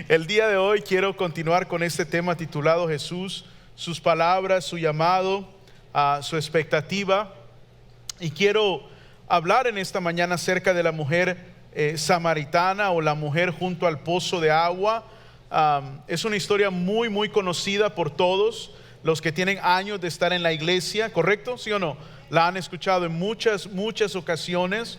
El día de hoy quiero continuar con este tema titulado Jesús, sus palabras, su llamado, su expectativa. Y quiero hablar en esta mañana acerca de la mujer samaritana o la mujer junto al pozo de agua. Es una historia muy conocida por todos los que tienen años de estar en la iglesia, ¿correcto? ¿Sí o no? La han escuchado en muchas ocasiones.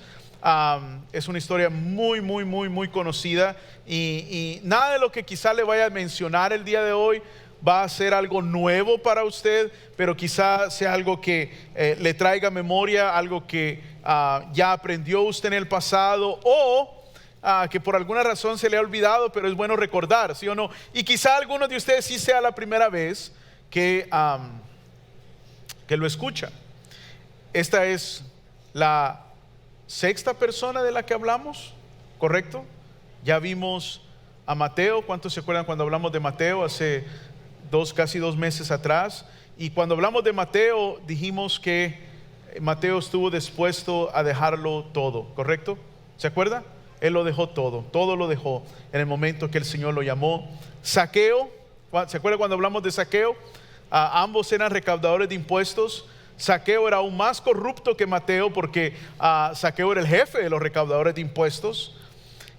Es una historia muy conocida y nada de lo que quizá le vaya a mencionar el día de hoy va a ser algo nuevo para usted, pero quizá sea algo que le traiga memoria, algo que ya aprendió usted en el pasado o que por alguna razón se le ha olvidado, pero es bueno recordar, ¿sí o no? Y quizá algunos de ustedes sí sea la primera vez que lo escucha. Esta es la sexta persona de la que hablamos, ¿correcto? Ya vimos a Mateo. ¿Cuántos se acuerdan cuando hablamos de Mateo hace casi 2 meses atrás? Y cuando hablamos de Mateo dijimos que Mateo estuvo dispuesto a dejarlo todo, ¿correcto? ¿Se acuerda? Él lo dejó todo lo dejó en el momento que el Señor lo llamó. Zaqueo, ¿se acuerda cuando hablamos de Zaqueo? Ambos eran recaudadores de impuestos. Zaqueo era aún más corrupto que Mateo porque Zaqueo era el jefe de los recaudadores de impuestos.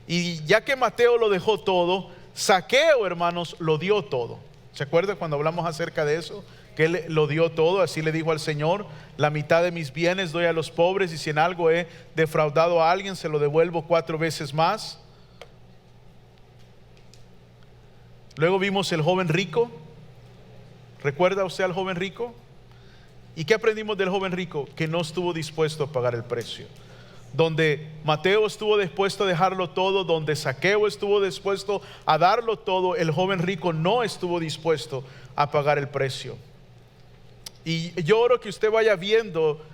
Y ya que Mateo lo dejó todo, Zaqueo, hermanos, lo dio todo. ¿Se acuerda cuando hablamos acerca de eso? Que él lo dio todo. Así le dijo al Señor: la mitad de mis bienes doy a los pobres, y si en algo he defraudado a alguien, se lo devuelvo 4 veces más. Luego vimos el joven rico. ¿Recuerda usted al joven rico? ¿Y qué aprendimos del joven rico? Que no estuvo dispuesto a pagar el precio. Donde Mateo estuvo dispuesto a dejarlo todo, donde Zaqueo estuvo dispuesto a darlo todo, el joven rico no estuvo dispuesto a pagar el precio. Y yo oro que usted vaya viendo,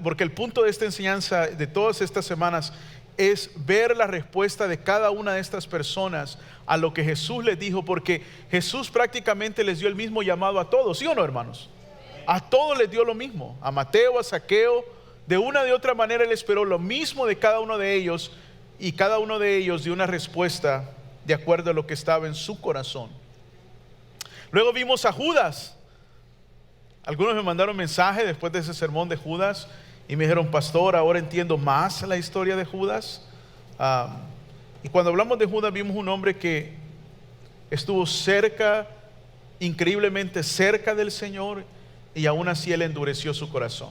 porque el punto de esta enseñanza de todas estas semanas es ver la respuesta de cada una de estas personas a lo que Jesús les dijo, porque Jesús prácticamente les dio el mismo llamado a todos, ¿sí o no, hermanos? A todos les dio lo mismo, a Mateo, a Zaqueo. De una de otra manera él esperó lo mismo de cada uno de ellos, y cada uno de ellos dio una respuesta de acuerdo a lo que estaba en su corazón. Luego vimos a Judas. Algunos me mandaron mensaje después de ese sermón de Judas y me dijeron: pastor, ahora entiendo más la historia de Judas. Y cuando hablamos de Judas vimos un hombre que estuvo cerca, increíblemente cerca del Señor, y aún así él endureció su corazón.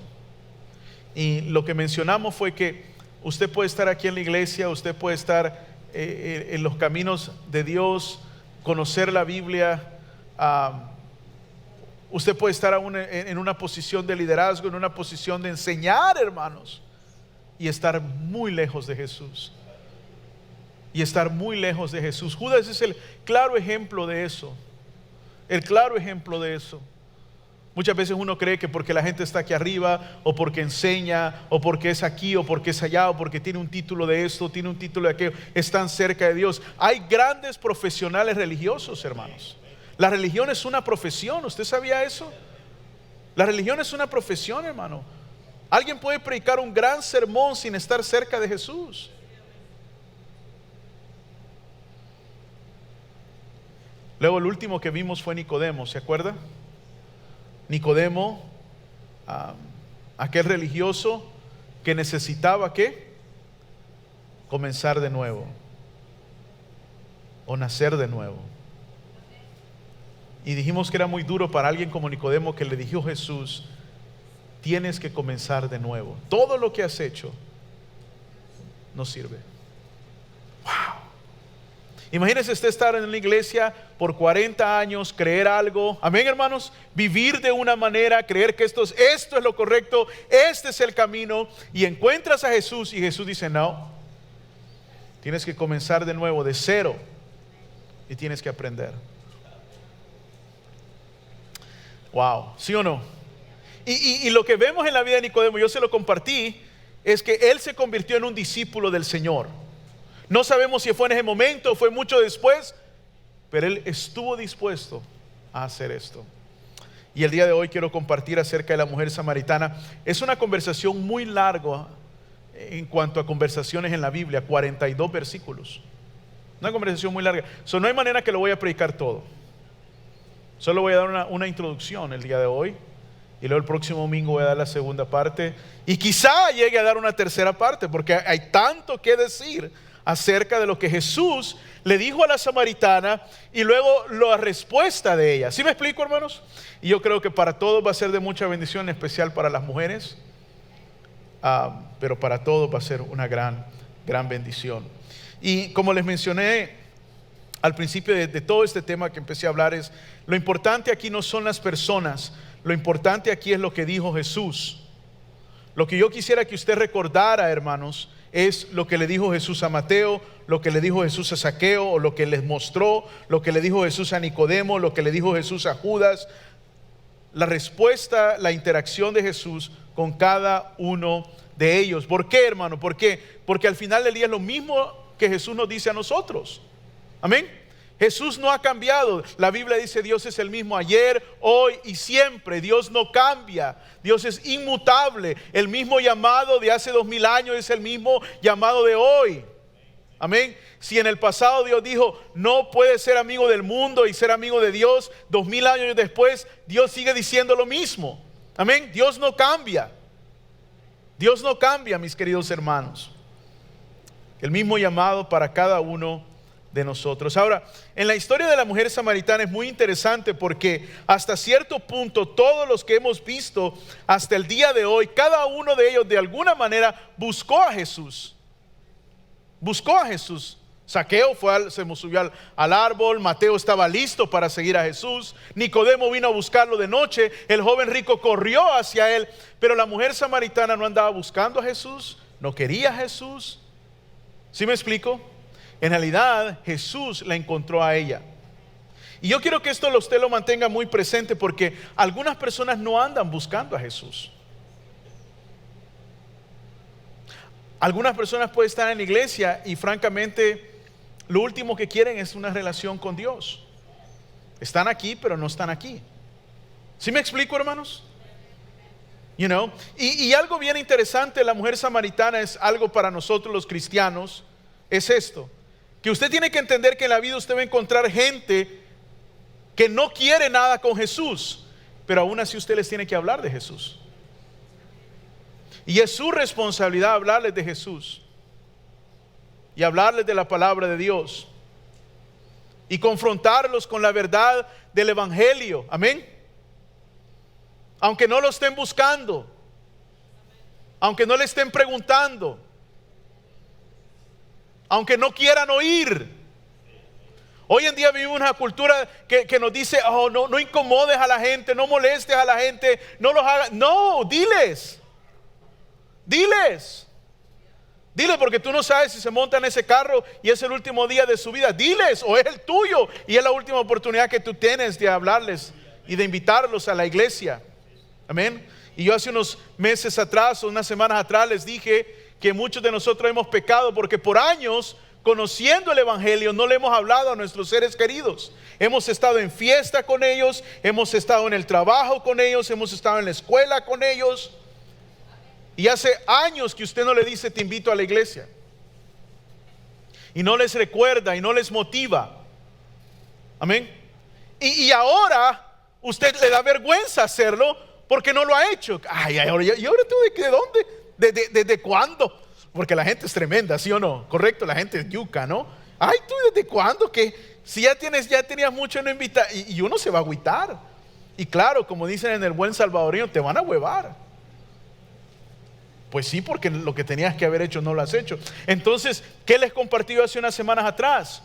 Y lo que mencionamos fue que usted puede estar aquí en la iglesia, usted puede estar en los caminos de Dios, conocer la Biblia, usted puede estar aún en una posición de liderazgo, en una posición de enseñar, hermanos, y estar muy lejos de Jesús. Y estar muy lejos de Jesús. Judas es el claro ejemplo de eso. El claro ejemplo de eso. Muchas veces uno cree que porque la gente está aquí arriba, o porque enseña, o porque es aquí, o porque es allá, o porque tiene un título de esto, tiene un título de aquello, están cerca de Dios. Hay grandes profesionales religiosos, hermanos. La religión es una profesión. ¿Usted sabía eso? La religión es una profesión, hermano. Alguien puede predicar un gran sermón sin estar cerca de Jesús. Luego el último que vimos fue Nicodemo, ¿se acuerda? Nicodemo, aquel religioso que necesitaba ¿qué? Comenzar de nuevo o nacer de nuevo. Y dijimos que era muy duro para alguien como Nicodemo, que le dijo Jesús: tienes que comenzar de nuevo. Todo lo que has hecho no sirve. Wow. Imagínese usted estar en una iglesia por 40 años, creer algo, amén, hermanos, vivir de una manera, creer que esto es lo correcto, este es el camino, y encuentras a Jesús y Jesús dice: no, tienes que comenzar de nuevo, de cero, y tienes que aprender. Wow, ¿sí o no? Y lo que vemos en la vida de Nicodemo, yo se lo compartí, es que él se convirtió en un discípulo del Señor. No sabemos si fue en ese momento o fue mucho después, pero él estuvo dispuesto a hacer esto. Y el día de hoy quiero compartir acerca de la mujer samaritana. Es una conversación muy larga en cuanto a conversaciones en la Biblia, 42 versículos. Una conversación muy larga. No hay manera que lo voy a predicar todo. Solo voy a dar una introducción el día de hoy. Y luego el próximo domingo voy a dar la segunda parte. Y quizá llegue a dar una tercera parte, porque hay tanto que decir acerca de lo que Jesús le dijo a la samaritana y luego la respuesta de ella. ¿Sí me explico, hermanos? Y yo creo que para todos va a ser de mucha bendición, en especial para las mujeres. Pero para todos va a ser una gran bendición. Y como les mencioné al principio de todo este tema que empecé a hablar, es lo importante aquí no son las personas, lo importante aquí es lo que dijo Jesús. Lo que yo quisiera que usted recordara, hermanos, es lo que le dijo Jesús a Mateo, lo que le dijo Jesús a Zaqueo, o lo que les mostró, lo que le dijo Jesús a Nicodemo, lo que le dijo Jesús a Judas. La respuesta, la interacción de Jesús con cada uno de ellos. ¿Por qué, hermano? ¿Por qué? Porque al final del día es lo mismo que Jesús nos dice a nosotros. Amén. Jesús no ha cambiado. La Biblia dice Dios es el mismo ayer, hoy y siempre. Dios no cambia. Dios es inmutable. El mismo llamado de hace 2000 años es el mismo llamado de hoy. Amén. Si en el pasado Dios dijo no puedes ser amigo del mundo y ser amigo de Dios, 2000 años después Dios sigue diciendo lo mismo. Amén. Dios no cambia. Dios no cambia, mis queridos hermanos. El mismo llamado para cada uno de nosotros. Ahora, en la historia de la mujer samaritana es muy interesante porque hasta cierto punto todos los que hemos visto hasta el día de hoy, cada uno de ellos de alguna manera buscó a Jesús. Buscó a Jesús. Zaqueo se subió al árbol. Mateo estaba listo para seguir a Jesús. Nicodemo vino a buscarlo de noche. El joven rico corrió hacia él. Pero la mujer samaritana no andaba buscando a Jesús, no quería a Jesús. ¿Sí me explico? En realidad Jesús la encontró a ella. Y yo quiero que esto usted lo mantenga muy presente, porque algunas personas no andan buscando a Jesús. Algunas personas pueden estar en la iglesia y francamente lo último que quieren es una relación con Dios. Están aquí pero no están aquí. ¿Sí me explico, hermanos? Y algo bien interesante, la mujer samaritana es algo para nosotros los cristianos. Es esto, que usted tiene que entender que en la vida usted va a encontrar gente que no quiere nada con Jesús, pero aún así usted les tiene que hablar de Jesús. Y es su responsabilidad hablarles de Jesús y hablarles de la palabra de Dios y confrontarlos con la verdad del evangelio. Amén. Aunque no lo estén buscando, aunque no le estén preguntando, aunque no quieran oír. Hoy en día vivimos una cultura que nos dice, no incomodes a la gente, no molestes a la gente, no los hagas. No, diles, porque tú no sabes si se monta en ese carro y es el último día de su vida. Diles, o es el tuyo y es la última oportunidad que tú tienes de hablarles y de invitarlos a la iglesia. Amén. Y yo hace unos meses atrás, unas semanas atrás, les dije que muchos de nosotros hemos pecado porque por años, conociendo el evangelio, no le hemos hablado a nuestros seres queridos. Hemos estado en fiesta con ellos, hemos estado en el trabajo con ellos, hemos estado en la escuela con ellos. Y hace años que usted no le dice te invito a la iglesia, y no les recuerda y no les motiva. Amén. Y ahora usted le da vergüenza hacerlo porque no lo ha hecho. ¿Y ahora tú de dónde? ¿Desde cuándo? Porque la gente es tremenda, ¿sí o no? Correcto, la gente es yuca, ¿no? ¿Tú desde cuándo? Que si ya tenías mucho no invitar, y uno se va a agüitar. Y claro, como dicen en el buen salvadoreño, te van a huevar. Pues sí, porque lo que tenías que haber hecho no lo has hecho. Entonces, ¿qué les compartí hace unas semanas atrás?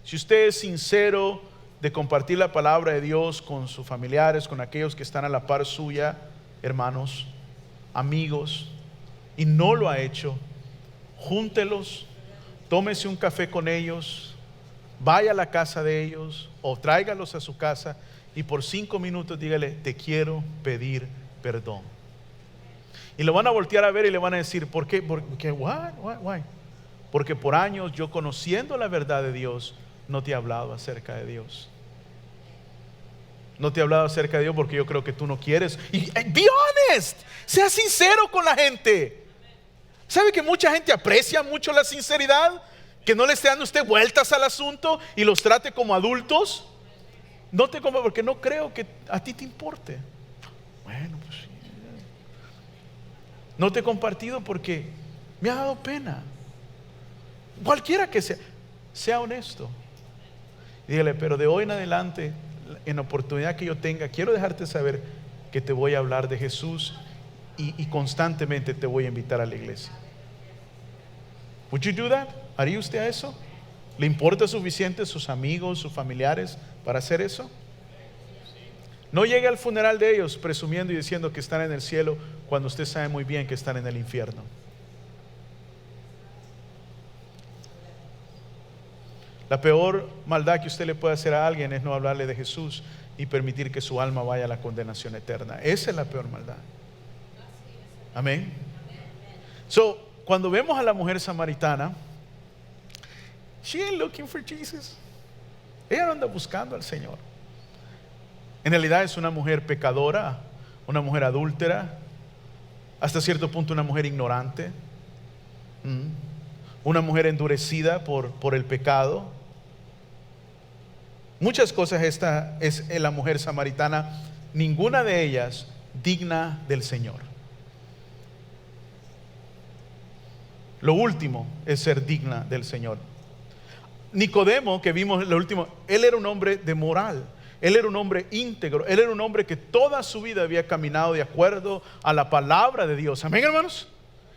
Si usted es sincero de compartir la palabra de Dios con sus familiares, con aquellos que están a la par suya, hermanos, amigos, y no lo ha hecho, júntelos, tómese un café con ellos, vaya a la casa de ellos o tráigalos a su casa y por 5 minutos dígale, te quiero pedir perdón. Y lo van a voltear a ver y le van a decir, ¿por qué? Why? Porque por años yo, conociendo la verdad de Dios, no te he hablado acerca de Dios. No te he hablado acerca de Dios porque yo creo que tú no quieres. Y be honest, sea sincero con la gente. ¿Sabe que mucha gente aprecia mucho la sinceridad? Que no le esté dando usted vueltas al asunto y los trate como adultos. No te compa porque no creo que a ti te importe. Bueno, pues sí. No te he compartido porque me ha dado pena. Cualquiera que sea honesto. Y dígale, pero de hoy en adelante, en la oportunidad que yo tenga, quiero dejarte saber que te voy a hablar de Jesús y constantemente te voy a invitar a la iglesia. Would you do that? ¿Haría usted eso? ¿Le importa suficiente sus amigos, sus familiares para hacer eso? No llegue al funeral de ellos presumiendo y diciendo que están en el cielo cuando usted sabe muy bien que están en el infierno. La peor maldad que usted le puede hacer a alguien es no hablarle de Jesús y permitir que su alma vaya a la condenación eterna. Esa es la peor maldad. Amén. So, cuando vemos a la mujer samaritana, she ain't looking for Jesus. Ella no anda buscando al Señor. En realidad es una mujer pecadora, una mujer adúltera, hasta cierto punto una mujer ignorante, una mujer endurecida por el pecado. Muchas cosas esta es la mujer samaritana, ninguna de ellas digna del Señor. Lo último es ser digna del Señor. Nicodemo, que vimos lo último, él era un hombre de moral, él era un hombre íntegro, él era un hombre que toda su vida había caminado de acuerdo a la palabra de Dios. Amén, hermanos.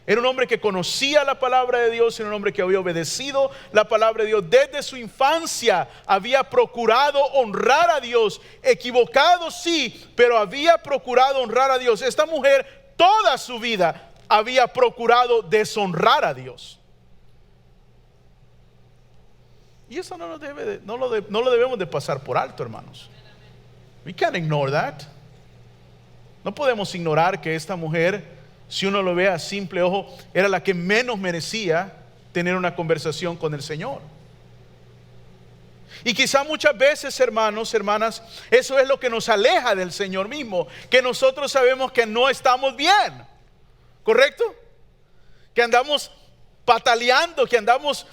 Era un hombre que conocía la palabra de Dios, era un hombre que había obedecido la palabra de Dios. Desde su infancia había procurado honrar a Dios. Equivocado sí, pero había procurado honrar a Dios. Esta mujer toda su vida había procurado deshonrar a Dios. Y eso no lo debemos de pasar por alto, hermanos. We can't ignore that. No podemos ignorar que esta mujer, si uno lo ve a simple ojo, era la que menos merecía tener una conversación con el Señor. Y quizá muchas veces, hermanos, hermanas, eso es lo que nos aleja del Señor mismo, que nosotros sabemos que no estamos bien, ¿correcto? Que andamos pataleando, que andamos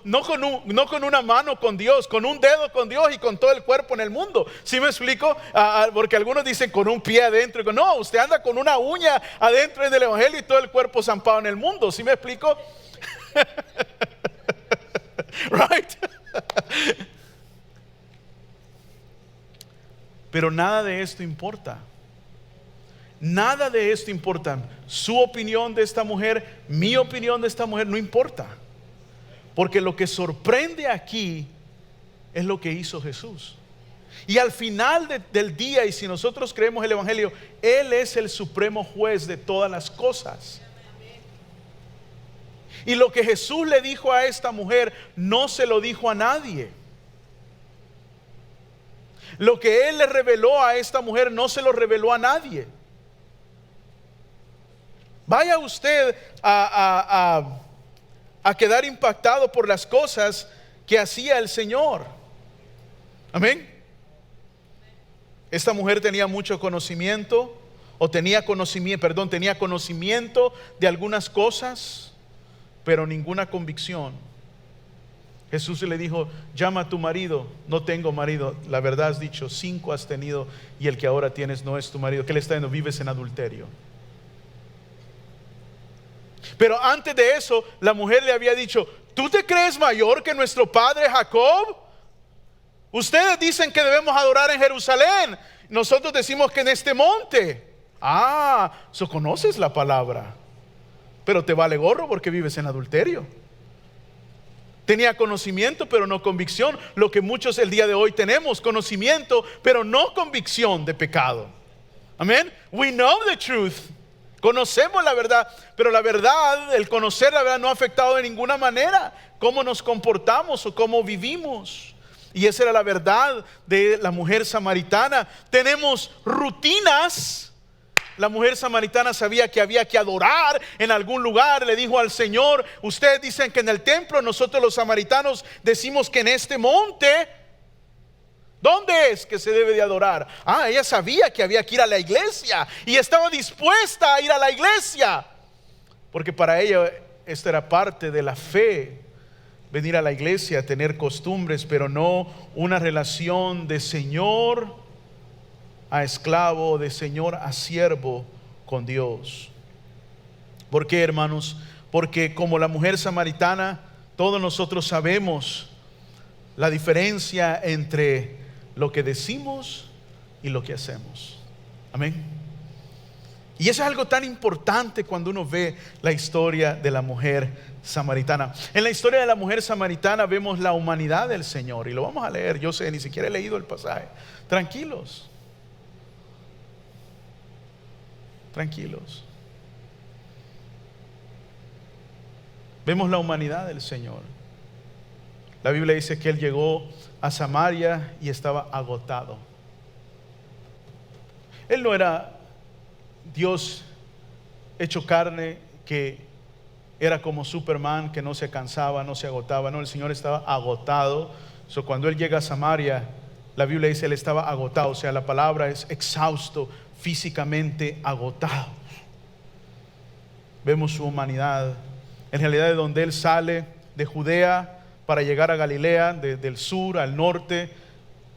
no con una mano con Dios, con un dedo con Dios y con todo el cuerpo en el mundo. ¿Sí me explico? Porque algunos dicen con un pie adentro. No, usted anda con una uña adentro en el evangelio y todo el cuerpo zampado en el mundo. ¿Sí me explico? Right? Pero nada de esto importa. Nada de esto importa. Su opinión de esta mujer, mi opinión de esta mujer, no importa. Porque lo que sorprende aquí es lo que hizo Jesús. Y al final del día, y si nosotros creemos el evangelio, Él es el supremo juez de todas las cosas. Y lo que Jesús le dijo a esta mujer, no se lo dijo a nadie. Lo que Él le reveló a esta mujer, no se lo reveló a nadie. Vaya usted a quedar impactado por las cosas que hacía el Señor. Amén. Esta mujer tenía mucho conocimiento, tenía conocimiento de algunas cosas, pero ninguna convicción. Jesús le dijo, llama a tu marido. No tengo marido. La verdad has dicho, 5 has tenido y el que ahora tienes no es tu marido. ¿Qué le está diciendo? Vives en adulterio. Pero antes de eso, la mujer le había dicho, ¿tú te crees mayor que nuestro padre Jacob? Ustedes dicen que debemos adorar en Jerusalén. Nosotros decimos que en este monte. So conoces la palabra, pero te vale gorro porque vives en adulterio. Tenía conocimiento, pero no convicción. Lo que muchos el día de hoy tenemos, conocimiento, pero no convicción de pecado. Amén. We know the truth. Conocemos la verdad, pero la verdad, el conocer la verdad no ha afectado de ninguna manera cómo nos comportamos o cómo vivimos. Y esa era la verdad de la mujer samaritana. Tenemos rutinas. La mujer samaritana sabía que había que adorar en algún lugar. Le dijo al Señor, ustedes dicen que en el templo, nosotros los samaritanos decimos que en este monte. ¿Dónde es que se debe de adorar? Ella sabía que había que ir a la iglesia y estaba dispuesta a ir a la iglesia, porque para ella esta era parte de la fe venir a la iglesia, tener costumbres, pero no una relación de señor a esclavo, de señor a siervo con Dios. ¿Por qué, hermanos? Porque como la mujer samaritana, todos nosotros sabemos la diferencia entre lo que decimos y lo que hacemos. Amén. Y eso es algo tan importante cuando uno ve la historia de la mujer samaritana. En la historia de la mujer samaritana vemos la humanidad del Señor. Y lo vamos a leer. Yo sé, ni siquiera he leído el pasaje. Tranquilos. Tranquilos. Vemos la humanidad del Señor. La Biblia dice que Él llegó a Samaria y estaba agotado. Él no era Dios hecho carne, que era como Superman, que no se cansaba, no se agotaba. No, el Señor estaba agotado. Cuando Él llega a Samaria, la Biblia dice Él estaba agotado. O sea, la palabra es exhausto, físicamente agotado. Vemos su humanidad. En realidad, de donde Él sale de Judea para llegar a Galilea, del sur al norte,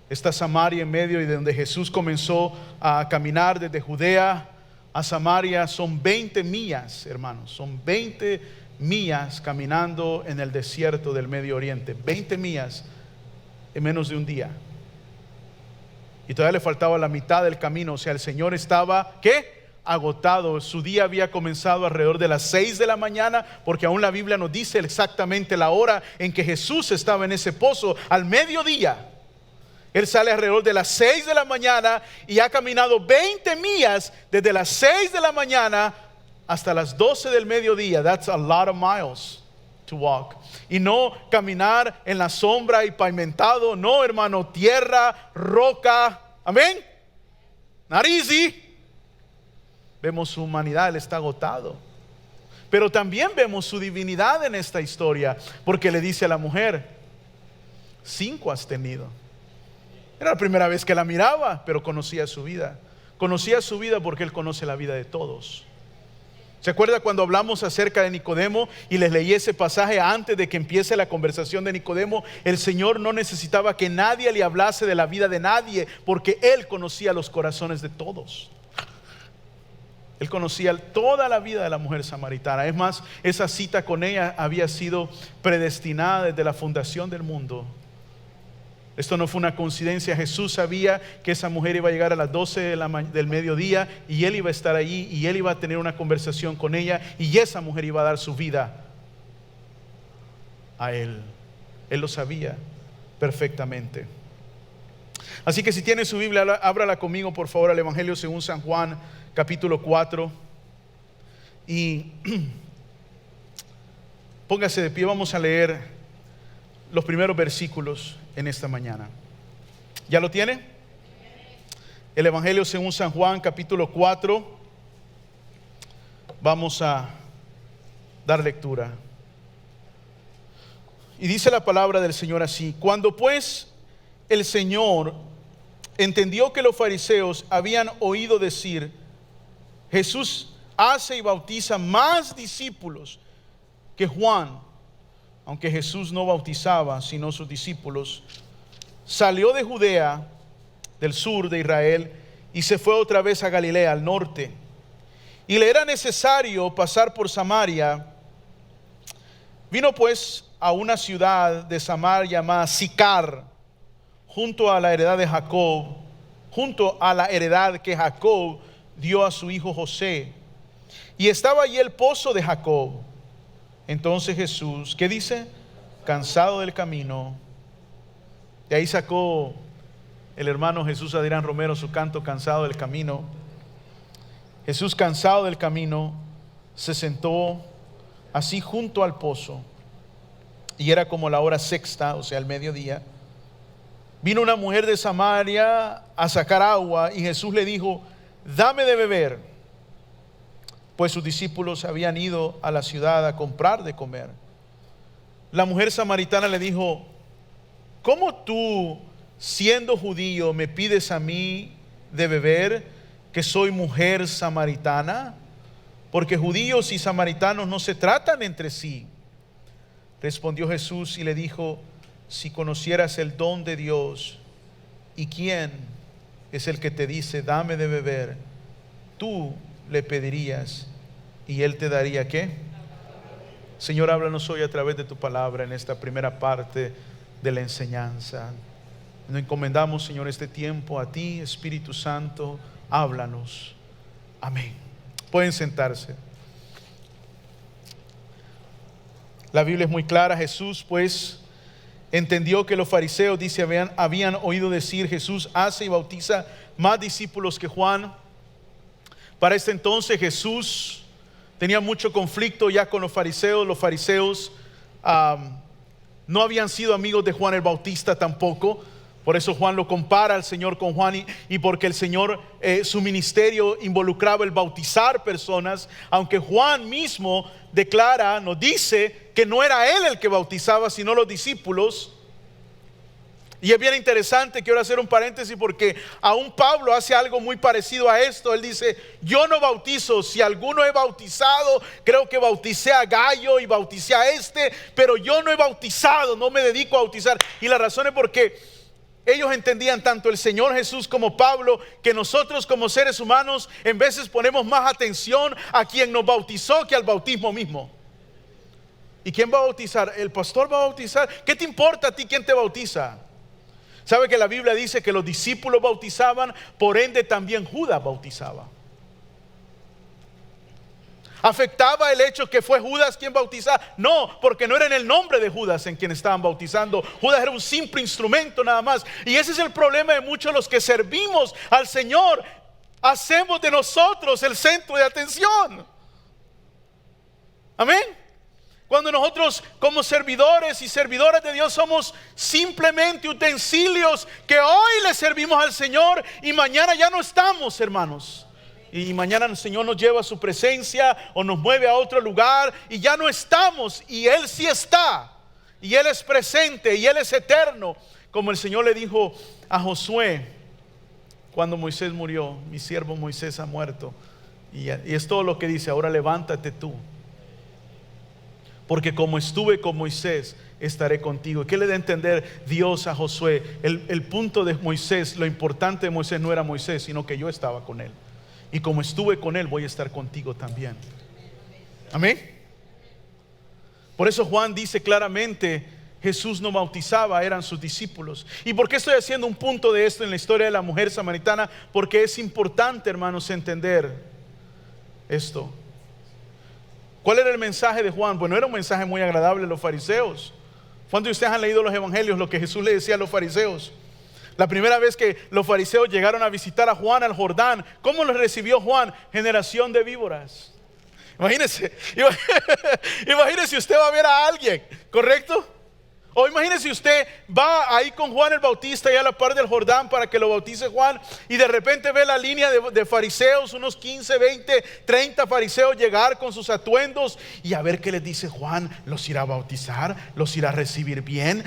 está Samaria en medio, y de donde Jesús comenzó a caminar desde Judea a Samaria son 20 millas, hermanos. Son 20 millas caminando en el desierto del Medio Oriente. 20 millas en menos de un día. Y todavía le faltaba la mitad del camino. O sea, el Señor estaba, ¿qué? Agotado. Su día había comenzado alrededor de las 6 de la mañana, porque aún la Biblia nos dice exactamente la hora en que Jesús estaba en ese pozo, al mediodía. Él sale alrededor de las 6 de la mañana y ha caminado 20 millas desde las 6 de la mañana hasta las 12 del mediodía. That's a lot of miles to walk. Y no caminar en la sombra y pavimentado, no, hermano, tierra, roca. Amén. Not easy. Vemos su humanidad, Él está agotado. Pero también vemos su divinidad en esta historia, porque le dice a la mujer: 5 has tenido. Era la primera vez que la miraba, pero conocía su vida. Conocía su vida porque Él conoce la vida de todos. ¿Se acuerda cuando hablamos acerca de Nicodemo y les leí ese pasaje antes de que empiece la conversación de Nicodemo? El Señor no necesitaba que nadie le hablase de la vida de nadie, porque Él conocía los corazones de todos. Él conocía toda la vida de la mujer samaritana. Es más, esa cita con ella había sido predestinada desde la fundación del mundo. Esto no fue una coincidencia. Jesús sabía que esa mujer iba a llegar a las 12 del mediodía, y Él iba a estar allí, y Él iba a tener una conversación con ella, y esa mujer iba a dar su vida a Él. Él lo sabía perfectamente. Así que si tiene su Biblia, ábrala conmigo por favor al Evangelio según San Juan, capítulo 4, y póngase de pie. Vamos a leer los primeros versículos en esta mañana. ¿Ya lo tiene? El Evangelio según San Juan, capítulo 4. Vamos a dar lectura. Y dice la palabra del Señor así: cuando pues el Señor entendió que los fariseos habían oído decir: Jesús hace y bautiza más discípulos que Juan, aunque Jesús no bautizaba sino sus discípulos, salió de Judea, del sur de Israel, y se fue otra vez a Galilea, al norte. Y le era necesario pasar por Samaria. Vino pues a una ciudad de Samaria llamada Sicar, junto a la heredad de Jacob, junto a la heredad que Jacob dio a su hijo José. Y estaba allí el pozo de Jacob. Entonces Jesús, ¿qué dice? Cansado del camino. De ahí sacó el hermano Jesús Adrián Romero su canto, Cansado del camino. Jesús, cansado del camino, se sentó así junto al pozo, y era como la hora sexta, o sea, el mediodía. Vino una mujer de Samaria a sacar agua, y Jesús le dijo: dame de beber, pues sus discípulos habían ido a la ciudad a comprar de comer. La mujer samaritana le dijo: ¿cómo tú, siendo judío, me pides a mí de beber, que soy mujer samaritana? Porque judíos y samaritanos no se tratan entre sí. Respondió Jesús y le dijo: si conocieras el don de Dios y quién es el que te dice dame de beber, tú le pedirías y él te daría ¿qué? Señor, háblanos hoy a través de tu palabra en esta primera parte de la enseñanza. Nos encomendamos, Señor, este tiempo a ti, Espíritu Santo, háblanos. Amén. Pueden sentarse. La Biblia es muy clara. Jesús pues entendió que los fariseos, dice, habían oído decir: Jesús hace y bautiza más discípulos que Juan. Para este entonces Jesús tenía mucho conflicto ya con los fariseos. Los fariseos no habían sido amigos de Juan el Bautista tampoco. Por eso Juan lo compara al Señor con Juan, y porque el Señor, su ministerio involucraba el bautizar personas, aunque Juan mismo declara, nos dice que no era él el que bautizaba, sino los discípulos. Y es bien interesante, quiero hacer un paréntesis, porque aún Pablo hace algo muy parecido a esto. Él dice: yo no bautizo, si alguno he bautizado, creo que bauticé a Gallo y bauticé a pero yo no he bautizado, no me dedico a bautizar. Y la razón es porque ellos entendían, tanto el Señor Jesús como Pablo, que nosotros como seres humanos en veces ponemos más atención a quien nos bautizó que al bautismo mismo. ¿Y quién va a bautizar? El pastor va a bautizar. ¿Qué te importa a ti quién te bautiza? ¿Sabe que la Biblia dice que los discípulos bautizaban? Por ende también Judas bautizaba. ¿Afectaba el hecho que fue Judas quien bautizaba? No, porque no era en el nombre de Judas en quien estaban bautizando. Judas era un simple instrumento nada más. Y ese es el problema de muchos de los que servimos al Señor. Hacemos de nosotros el centro de atención. Amén. Cuando nosotros como servidores y servidoras de Dios somos simplemente utensilios que hoy le servimos al Señor y mañana ya no estamos, hermanos. Y mañana el Señor nos lleva a su presencia o nos mueve a otro lugar y ya no estamos, y Él sí está, y Él es presente y Él es eterno. Como el Señor le dijo a Josué cuando Moisés murió: mi siervo Moisés ha muerto. Y es todo lo que dice: ahora levántate tú, porque como estuve con Moisés, estaré contigo. ¿Qué le da a entender Dios a Josué? El punto de Moisés, lo importante de Moisés no era Moisés, sino que yo estaba con él. Y como estuve con él, voy a estar contigo también. Amén. Por eso Juan dice claramente: Jesús no bautizaba, eran sus discípulos. ¿Y por qué estoy haciendo un punto de esto en la historia de la mujer samaritana? Porque es importante, hermanos, entender esto. ¿Cuál era el mensaje de Juan? Bueno, era un mensaje muy agradable a los fariseos. ¿Cuántos de ustedes han leído los evangelios, lo que Jesús le decía a los fariseos? La primera vez que los fariseos llegaron a visitar a Juan al Jordán, ¿cómo los recibió Juan? Generación de víboras. Imagínense usted va a ver a alguien, ¿correcto? O imagínese usted va ahí con Juan el Bautista y a la par del Jordán para que lo bautice Juan, y de repente ve la línea de fariseos, unos 15, 20, 30 fariseos llegar con sus atuendos, y a ver qué les dice Juan. ¿Los irá a bautizar? ¿Los irá a recibir bien?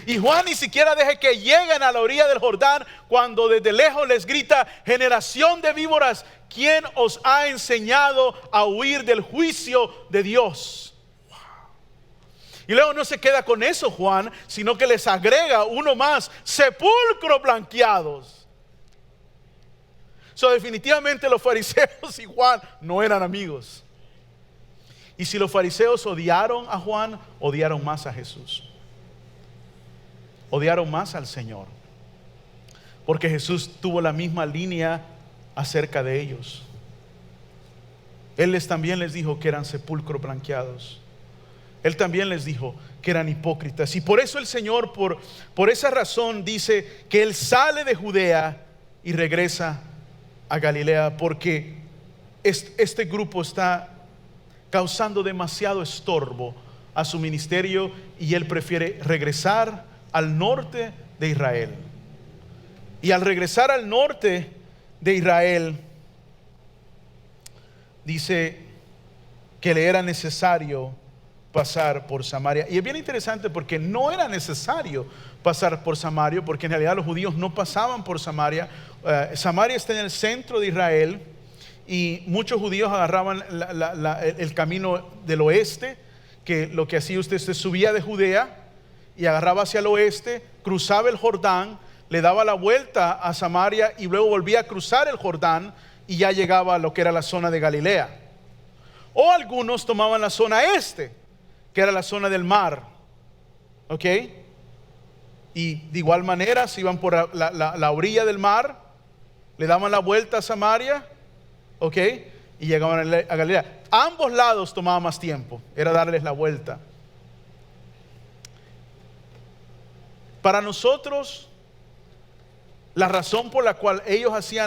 Y Juan ni siquiera deje que lleguen a la orilla del Jordán, cuando desde lejos les grita: generación de víboras, ¿quién os ha enseñado a huir del juicio de Dios? Y luego no se queda con eso Juan, sino que les agrega uno más: sepulcros blanqueados. Definitivamente los fariseos y Juan no eran amigos. Y si los fariseos odiaron a Juan, odiaron más a Jesús. Odiaron más al Señor, porque Jesús tuvo la misma línea acerca de ellos. Él también les dijo que eran sepulcros blanqueados. Él también les dijo que eran hipócritas. Y por eso el Señor, por esa razón, dice que Él sale de Judea y regresa a Galilea, porque este grupo está causando demasiado estorbo a su ministerio, y Él prefiere regresar al norte de Israel. Y al regresar al norte de Israel, dice que le era necesario pasar por Samaria. Y es bien interesante, porque no era necesario pasar por Samaria, porque en realidad los judíos no pasaban por Samaria. Samaria está en el centro de Israel, y muchos judíos agarraban el camino del oeste, que lo que hacía usted, se subía de Judea y agarraba hacia el oeste, cruzaba el Jordán, le daba la vuelta a Samaria y luego volvía a cruzar el Jordán y ya llegaba a lo que era la zona de Galilea. O algunos tomaban la zona este, que era la zona del mar, ¿ok? Y de igual manera se iban por la orilla del mar, le daban la vuelta a Samaria, ¿ok? Y llegaban a Galilea. Ambos lados tomaban más tiempo, era darles la vuelta. Para nosotros, la razón por la cual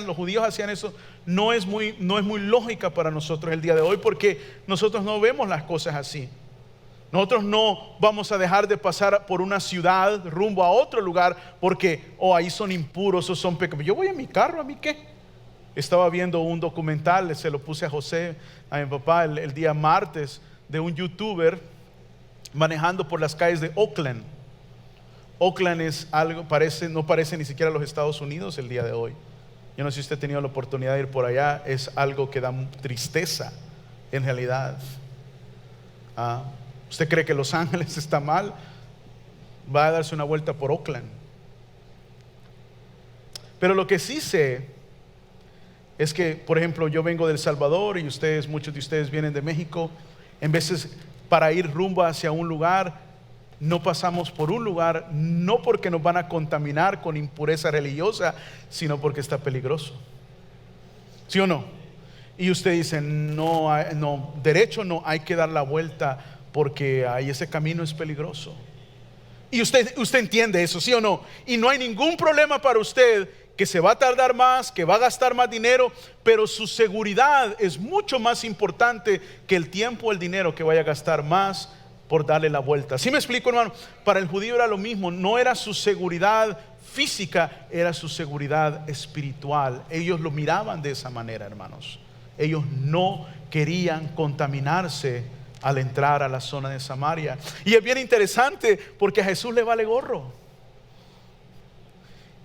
los judíos hacían eso, no es muy lógica para nosotros el día de hoy, porque nosotros no vemos las cosas así. Nosotros no vamos a dejar de pasar por una ciudad rumbo a otro lugar porque ahí son impuros o son pecados. Yo voy en mi carro, ¿a mí qué? Estaba viendo un documental, se lo puse a José, a mi papá, el día martes, de un youtuber manejando por las calles de Oakland. Oakland es algo, no parece ni siquiera los Estados Unidos el día de hoy. Yo no sé si usted ha tenido la oportunidad de ir por allá, es algo que da tristeza en realidad. ¿Usted cree que Los Ángeles está mal? Va a darse una vuelta por Oakland. Pero lo que sí sé es que, por ejemplo, yo vengo de El Salvador y muchos de ustedes vienen de México. En veces para ir rumbo hacia un lugar, no pasamos por un lugar, no porque nos van a contaminar con impureza religiosa, sino porque está peligroso. ¿Sí o no? Y usted dice, no, derecho no, hay que dar la vuelta porque ahí ese camino es peligroso. Y usted entiende eso, ¿sí o no? Y no hay ningún problema para usted que se va a tardar más, que va a gastar más dinero, pero su seguridad es mucho más importante que el tiempo o el dinero que vaya a gastar más por darle la vuelta. ¿Sí me explico, hermano? Para el judío era lo mismo, no era su seguridad física, era su seguridad espiritual. Ellos lo miraban de esa manera, hermanos. Ellos no querían contaminarse al entrar a la zona de Samaria. Y es bien interesante porque a Jesús le vale gorro.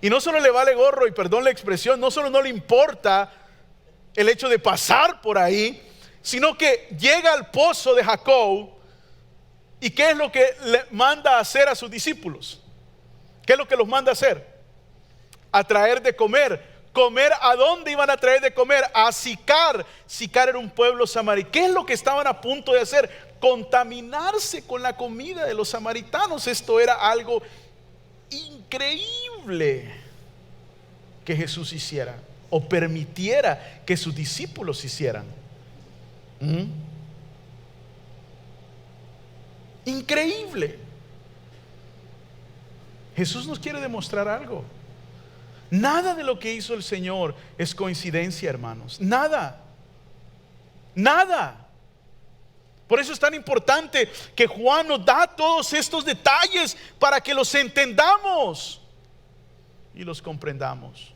Y no solo le vale gorro, y perdón la expresión, no solo no le importa el hecho de pasar por ahí, sino que llega al pozo de Jacob. ¿Y qué es lo que le manda a hacer a sus discípulos? ¿Qué es lo que los manda a hacer? A traer de comer. ¿Comer a dónde iban a traer de comer? A Sicar. Sicar era un pueblo samaritano. ¿Qué es lo que estaban a punto de hacer? Contaminarse con la comida de los samaritanos. Esto era algo increíble que Jesús hiciera o permitiera que sus discípulos hicieran. Increíble. Jesús nos quiere demostrar algo. Nada de lo que hizo el Señor es coincidencia, hermanos. Nada. Por eso es tan importante que Juan nos da todos estos detalles para que los entendamos y los comprendamos.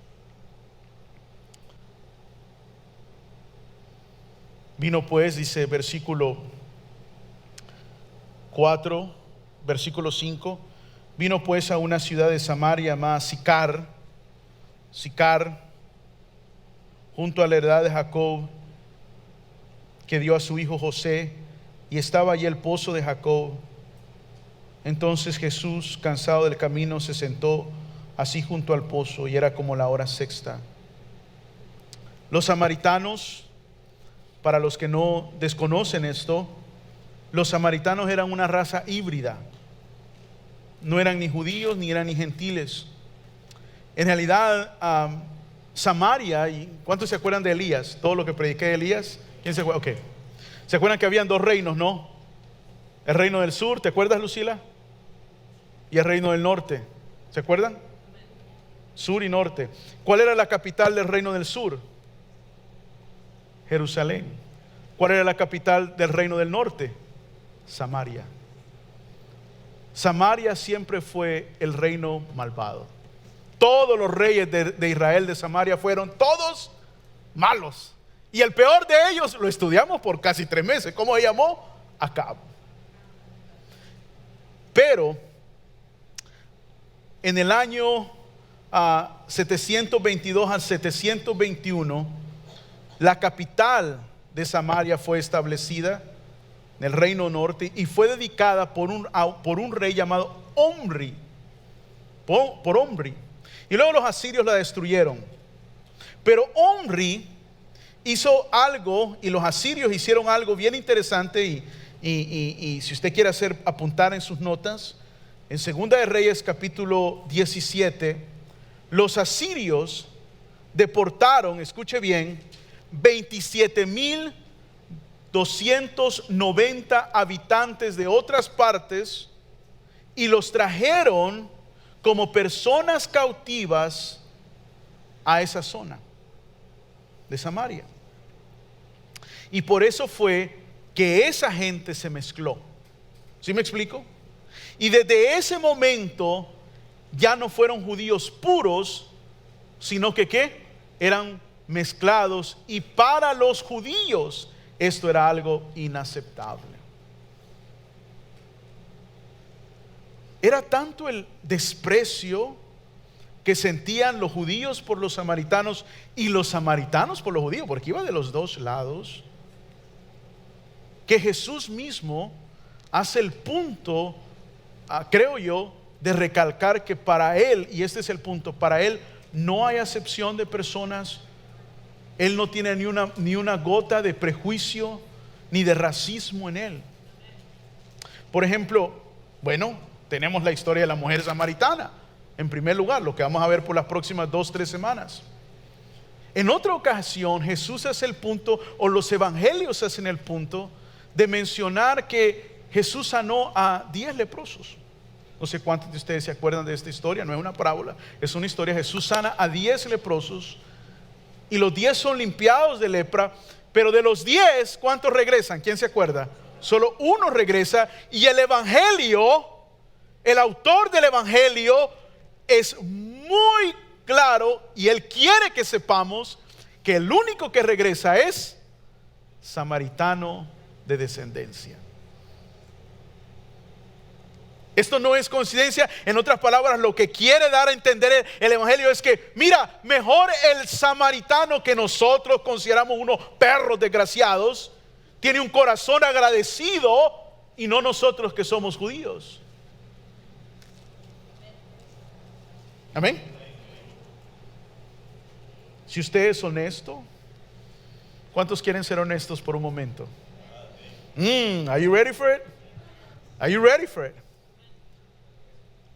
Vino pues, dice versículo 4, versículo 5, vino pues a una ciudad de Samaria llamada Sicar, junto a la heredad de Jacob, que dio a su hijo José, y estaba allí el pozo de Jacob. Entonces Jesús, cansado del camino, se sentó así junto al pozo, y era como la hora sexta. Los samaritanos, para los que no desconocen esto, los samaritanos eran una raza híbrida. No eran ni judíos ni eran ni gentiles. En realidad, Samaria, ¿y cuántos se acuerdan de Elías? Todo lo que prediqué de Elías. ¿Quién se acuerda? Ok. ¿Se acuerdan que habían dos reinos, no? El reino del sur, ¿te acuerdas, Lucila? Y el reino del norte, ¿se acuerdan? Sur y norte. ¿Cuál era la capital del reino del sur? Jerusalén. ¿Cuál era la capital del reino del norte? Samaria. Samaria siempre fue el reino malvado. Todos los reyes de Israel de Samaria fueron todos malos. Y el peor de ellos lo estudiamos por casi 3 meses. ¿Cómo se llamó? Acab. Pero en el año 722 al 721, la capital de Samaria fue establecida en el reino norte, y fue dedicada por un rey llamado Omri, por Omri. Y luego los asirios la destruyeron. Pero Omri hizo algo, y los asirios hicieron algo bien interesante, y si usted quiere apuntar en sus notas, en Segunda de Reyes capítulo 17, los asirios deportaron, escuche bien, 27,290 habitantes de otras partes y los trajeron como personas cautivas a esa zona de Samaria. Y por eso fue que esa gente se mezcló. ¿Sí me explico? Y desde ese momento ya no fueron judíos puros, sino que ¿qué? Eran mezclados, y para los judíos esto era algo inaceptable. Era tanto el desprecio que sentían los judíos por los samaritanos y los samaritanos por los judíos, porque iba de los dos lados, que Jesús mismo hace el punto, creo yo, de recalcar que para Él, y este es el punto, para Él no hay acepción de personas. Él no tiene ni una gota de prejuicio ni de racismo en Él. Por ejemplo, bueno, tenemos la historia de la mujer samaritana, en primer lugar, lo que vamos a ver por las próximas 2-3 semanas. En otra ocasión Jesús hace el punto, o los evangelios hacen el punto, de mencionar que Jesús sanó a 10 leprosos. No sé cuántos de ustedes se acuerdan de esta historia. No es una parábola, es una historia. Jesús sana a 10 leprosos, y los 10 son limpiados de lepra. Pero de los 10, ¿cuántos regresan? ¿Quién se acuerda? Solo uno regresa. Y el evangelio, el autor del evangelio es muy claro, y él quiere que sepamos que el único que regresa es samaritano de descendencia. Esto no es coincidencia. En otras palabras, lo que quiere dar a entender el evangelio es que, mira, mejor el samaritano, que nosotros consideramos unos perros desgraciados, tiene un corazón agradecido, y no nosotros que somos judíos. Amén. Si usted es honesto, ¿cuántos quieren ser honestos por un momento? Are you ready for it? Are you ready for it?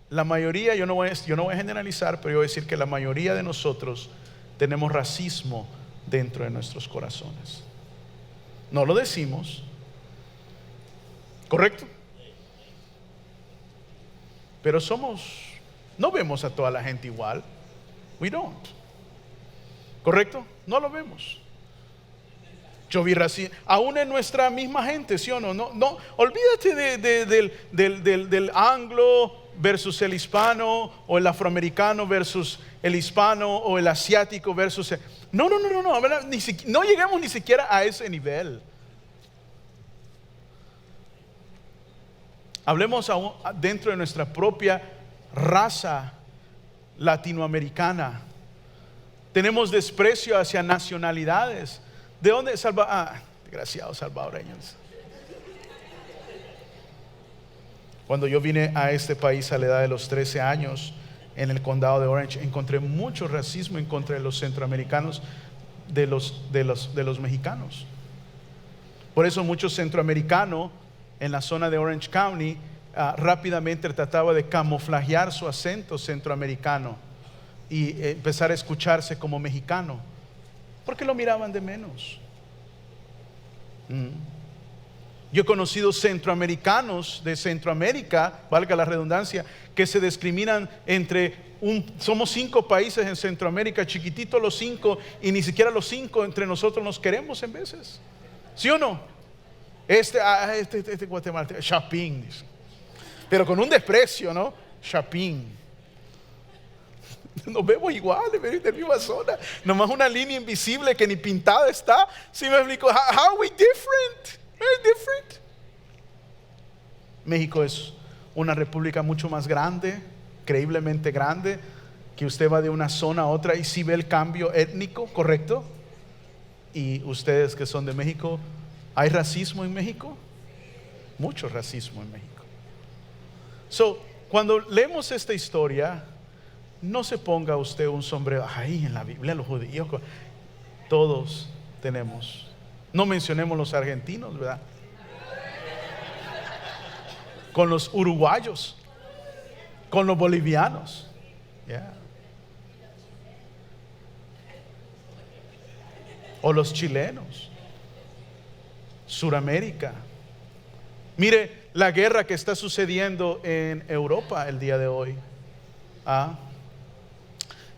La mayoría, yo no voy a generalizar, pero yo voy a decir que la mayoría de nosotros tenemos racismo dentro de nuestros corazones. No lo decimos, ¿correcto? Pero no vemos a toda la gente igual. We don't. ¿Correcto? No lo vemos. Yo vi racismo aún en nuestra misma gente, ¿sí o no? No, olvídate del anglo versus el hispano, o el afroamericano versus el hispano, o el asiático versus no, no lleguemos ni siquiera a ese nivel. Hablemos aún dentro de nuestra propia raza latinoamericana. Tenemos desprecio hacia nacionalidades. ¿De dónde? Desgraciados salvadoreños. Cuando yo vine a este país a la edad de los 13 años, en el condado de Orange, encontré mucho racismo en contra de los centroamericanos, de los mexicanos. Por eso muchos centroamericanos en la zona de Orange County rápidamente trataba de camuflajear su acento centroamericano y empezar a escucharse como mexicano, porque lo miraban de menos. Yo he conocido centroamericanos de Centroamérica, valga la redundancia, que se discriminan somos 5 países en Centroamérica, chiquititos los 5, y ni siquiera los 5 entre nosotros nos queremos en veces. ¿Sí o no? Este guatemalteco, Chapín, pero con un desprecio, ¿no? Chapín. Nos vemos iguales, de misma zona, nomás una línea invisible que ni pintada está. ¿Sí me explico? How are we different? Very different. México es una república mucho más grande, increíblemente grande, que usted va de una zona a otra y sí ve el cambio étnico, ¿correcto? Y ustedes que son de México, ¿hay racismo en México? mucho racismo en México. Cuando leemos esta historia, no se ponga usted un sombrero. Ahí en la Biblia los judíos, todos tenemos. No mencionemos los argentinos, ¿verdad? Con los uruguayos, con los bolivianos. Yeah. O los chilenos, Suramérica. Mire la guerra que está sucediendo en Europa el día de hoy.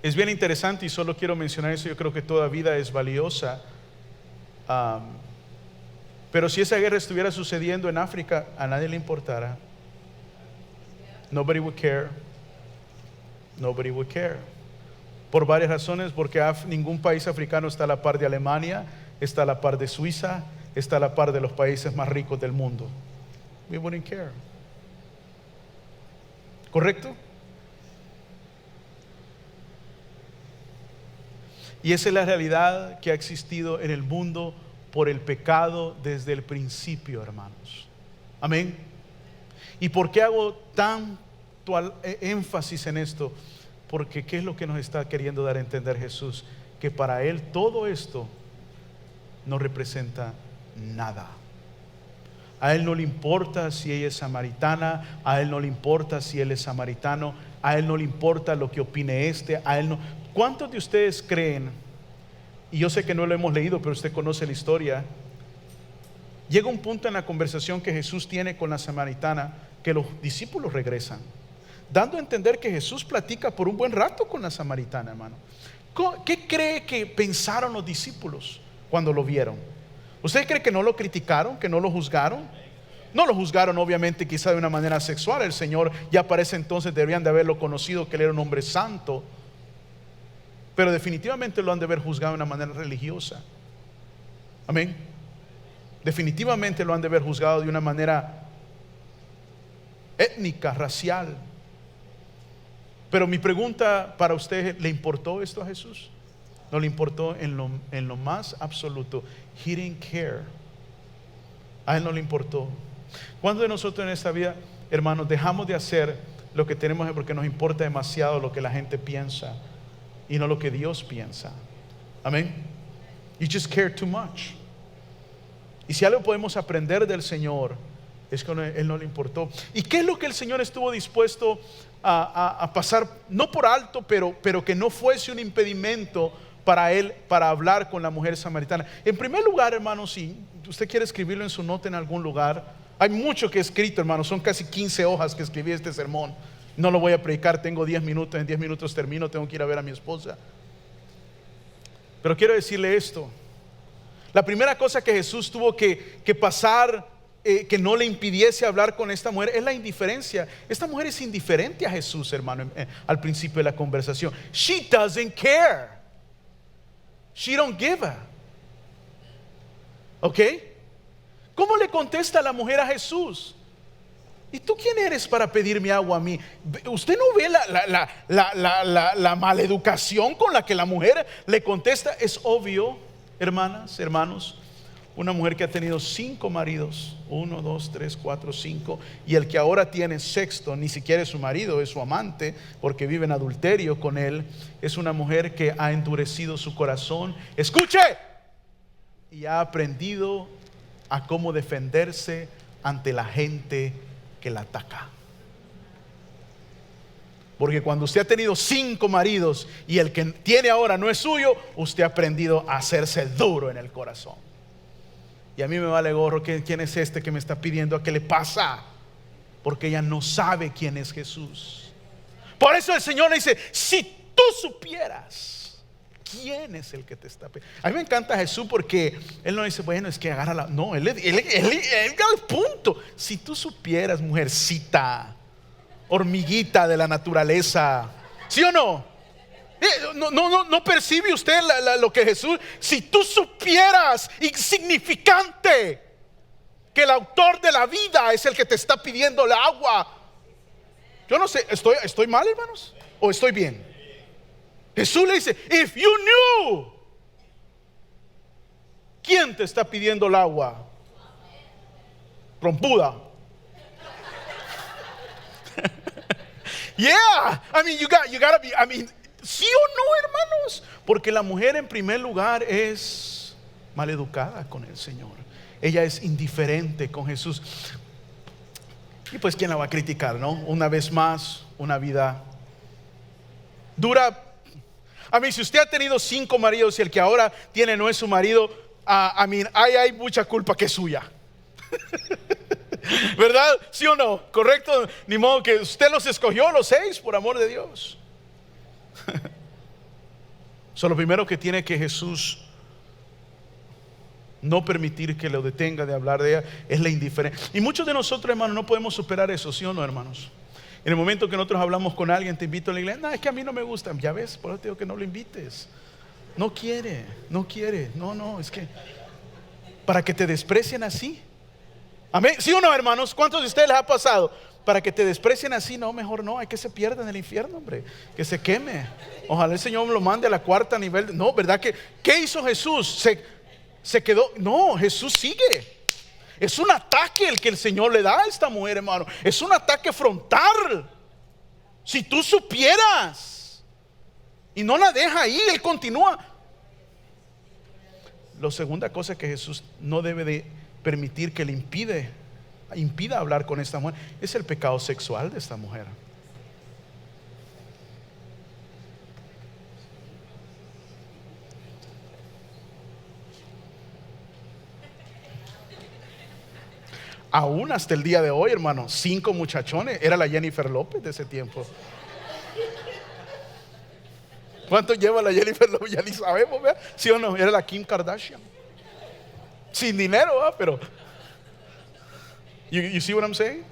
Es bien interesante y solo quiero mencionar eso. Yo creo que toda vida es valiosa. Pero si esa guerra estuviera sucediendo en África, a nadie le importara. Nobody would care. Nobody would care. Por varias razones, porque ningún país africano está a la par de Alemania, está a la par de Suiza, está a la par de los países más ricos del mundo. We wouldn't care. ¿Correcto? Y esa es la realidad que ha existido en el mundo por el pecado desde el principio, hermanos. Amén. ¿Y por qué hago tanto énfasis en esto? Porque ¿qué es lo que nos está queriendo dar a entender Jesús? Que para Él todo esto no representa nada. A Él no le importa si ella es samaritana, a Él no le importa si Él es samaritano, a Él no le importa lo que opine a Él no. ¿Cuántos de ustedes creen? Y yo sé que no lo hemos leído, pero usted conoce la historia. Llega un punto en la conversación que Jesús tiene con la samaritana que los discípulos regresan, dando a entender que Jesús platica por un buen rato con la samaritana, hermano. ¿Qué cree que pensaron los discípulos cuando lo vieron? ¿Usted cree que no lo criticaron, que no lo juzgaron? No lo juzgaron obviamente quizá de una manera sexual. El Señor ya para ese entonces deberían de haberlo conocido, que Él era un hombre santo. Pero definitivamente lo han de haber juzgado de una manera religiosa. Amén. Definitivamente lo han de haber juzgado de una manera étnica, racial. Pero mi pregunta para usted: ¿le importó esto a Jesús? No le importó en lo más absoluto. He didn't care. A Él no le importó. ¿Cuántos de nosotros en esta vida, hermanos, dejamos de hacer lo que tenemos porque nos importa demasiado lo que la gente piensa y no lo que Dios piensa? Amén. You just care too much. Y si algo podemos aprender del Señor, es que a Él no le importó. ¿Y qué es lo que el Señor estuvo dispuesto a pasar, no por alto, pero que no fuese un impedimento para Él, para hablar con la mujer samaritana? En primer lugar, hermano, si usted quiere escribirlo en su nota en algún lugar, hay mucho que he escrito, hermano. Son casi 15 hojas que escribí este sermón. No lo voy a predicar, tengo 10 minutos, en 10 minutos termino, tengo que ir a ver a mi esposa. Pero quiero decirle esto: la primera cosa que Jesús tuvo que pasar, que no le impidiese hablar con esta mujer, es la indiferencia. Esta mujer es indiferente a Jesús, hermano, al principio de la conversación. She doesn't care. She don't give a. ¿Ok? ¿Cómo le contesta la mujer a Jesús? ¿Y tú quién eres para pedirme agua a mí? ¿Usted no ve la maleducación con la que la mujer le contesta? Es obvio, hermanas, hermanos, una mujer que ha tenido 5 maridos, 1, 2, 3, 4, 5, y el que ahora tiene sexto ni siquiera es su marido, es su amante, porque vive en adulterio con él. Es una mujer que ha endurecido su corazón. Escuche, y ha aprendido a cómo defenderse ante la gente que la ataca. Porque cuando usted ha tenido 5 maridos y el que tiene ahora no es suyo, usted ha aprendido a hacerse duro en el corazón. Y a mí me vale gorro quién es este que me está pidiendo, ¿qué le pasa? Porque ella no sabe quién es Jesús. Por eso el Señor le dice: si tú supieras quién es el que te está pidiendo. A mí me encanta Jesús porque Él no dice, bueno, es que agarra la... No, Él al punto. Si tú supieras, mujercita, hormiguita de la naturaleza, ¿sí o no? No percibe usted lo que Jesús, si tú supieras, insignificante, que el autor de la vida es el que te está pidiendo el agua. Yo no sé, ¿estoy mal, hermanos? ¿O estoy bien? Jesús le dice: if you knew, ¿quién te está pidiendo el agua? Trompuda, Yeah, I mean, you gotta be, I mean, ¿sí o no, hermanos? Porque la mujer en primer lugar es maleducada con el Señor. Ella es indiferente con Jesús. Y pues, ¿quién la va a criticar, no? Una vez más, una vida dura. A mí, si usted ha tenido 5 maridos y el que ahora tiene no es su marido, a mí hay mucha culpa que es suya. ¿Verdad? ¿Sí o no? ¿Correcto? Ni modo que usted los escogió los 6, por amor de Dios. Lo primero que tiene que Jesús no permitir que lo detenga de hablar de ella es la indiferencia. Y muchos de nosotros, hermanos, no podemos superar eso, ¿sí o no, hermanos? En el momento que nosotros hablamos con alguien, te invito a la iglesia, no, es que a mí no me gusta. Ya ves, por eso te digo que no lo invites. No quiere. No, es que para que te desprecien así. Amén. ¿Sí o no, hermanos? ¿Cuántos de ustedes les ha pasado? Para que te desprecien así, no, mejor no, hay que se pierda en el infierno, hombre, que se queme. Ojalá el Señor me lo mande a la 4ª nivel. No, ¿verdad? ¿Qué hizo Jesús? Se quedó. No, Jesús sigue. Es un ataque el que el Señor le da a esta mujer, hermano. Es un ataque frontal. Si tú supieras. Y no la deja ahí, Él continúa. La segunda cosa que Jesús no debe de permitir que le impida hablar con esta mujer es el pecado sexual de esta mujer. Aún hasta el día de hoy, hermano, 5 muchachones. Era la Jennifer López de ese tiempo. ¿Cuánto lleva la Jennifer López? Ya ni sabemos, ¿verdad? ¿Sí o no? Era la Kim Kardashian. Sin dinero, ¿verdad? Pero you see what I'm saying?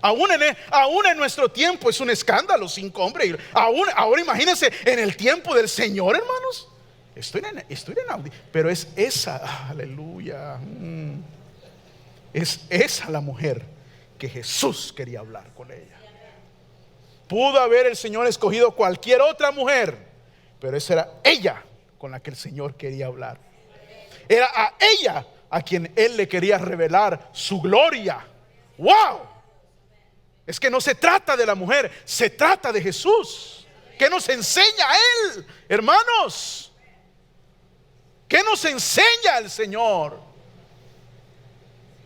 Aún en nuestro tiempo es un escándalo, 5 hombres. Ahora imagínense en el tiempo del Señor, hermanos. Estoy en Audi, pero es esa, aleluya. Es esa la mujer que Jesús quería hablar con ella. Pudo haber el Señor escogido cualquier otra mujer, pero esa era ella con la que el Señor quería hablar. Era a ella a quien Él le quería revelar su gloria. ¡Wow! Es que no se trata de la mujer, se trata de Jesús. ¿Qué nos enseña Él, hermanos? ¿Qué nos enseña el Señor?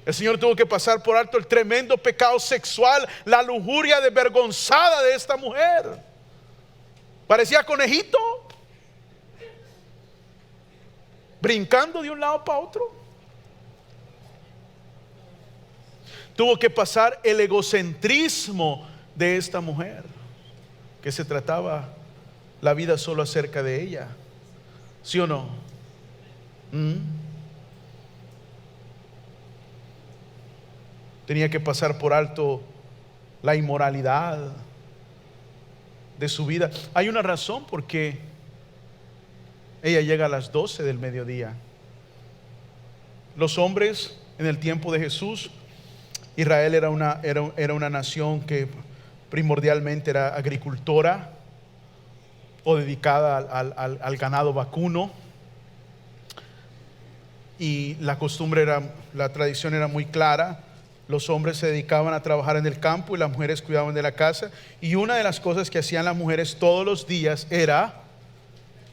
El Señor tuvo que pasar por alto el tremendo pecado sexual, la lujuria desvergonzada de esta mujer. Parecía conejito, brincando de un lado para otro. Tuvo que pasar el egocentrismo de esta mujer, que se trataba la vida solo acerca de ella. ¿Sí o no? Tenía que pasar por alto la inmoralidad de su vida. Hay una razón por qué ella llega a las 12 del mediodía. Los hombres en el tiempo de Jesús, Israel era una nación que primordialmente era agricultora o dedicada al ganado vacuno. Y la tradición era muy clara. Los hombres se dedicaban a trabajar en el campo y las mujeres cuidaban de la casa. Y una de las cosas que hacían las mujeres todos los días era